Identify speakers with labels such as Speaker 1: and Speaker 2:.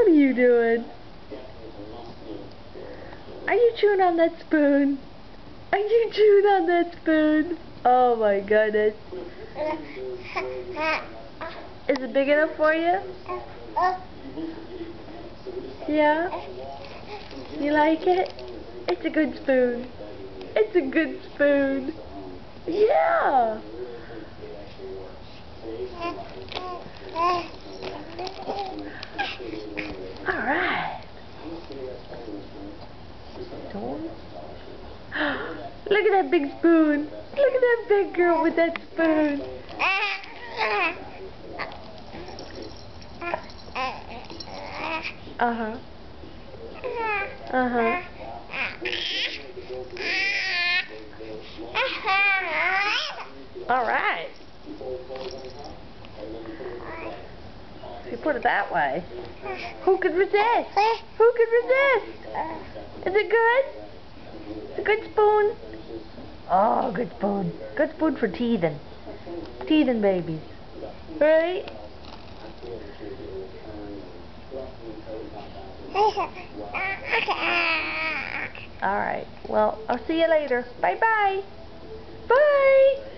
Speaker 1: are you doing? Are you chewing on that spoon? Are you chewing on that spoon? Oh my goodness. Is it big enough for you? Yeah? You like it? It's a good spoon. It's a good spoon. Yeah! Alright. Look at that big spoon. Look at that big girl with that spoon. Uh-huh. Uh-huh. Alright. You put it that way. Who could resist? Who could resist? Is it good? It's a good spoon. Oh, good spoon. Good spoon for teething. Teething babies. Right? Alright. Well, I'll see you later. Bye-bye. Bye.